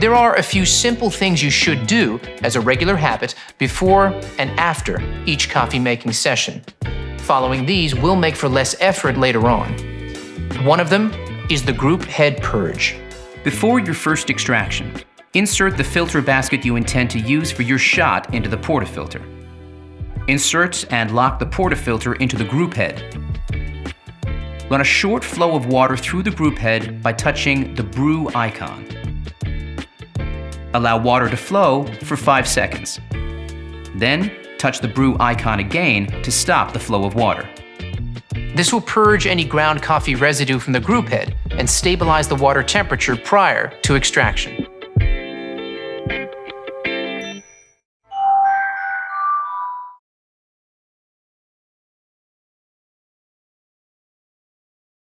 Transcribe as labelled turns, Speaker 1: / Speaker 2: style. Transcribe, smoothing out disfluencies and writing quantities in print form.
Speaker 1: There are a few simple things you should do as a regular habit before and after each coffee-making session. Following these will make for less effort later on. One of them is the group head purge.
Speaker 2: Before your first extraction, insert the filter basket you intend to use for your shot into the portafilter. Insert and lock the portafilter into the group head. Run a short flow of water through the group head by touching the Brew icon. Allow water to flow for 5 seconds. Then, touch the Brew icon again to stop the flow of water.
Speaker 1: This will purge any ground coffee residue from the group head and stabilize the water temperature prior to extraction.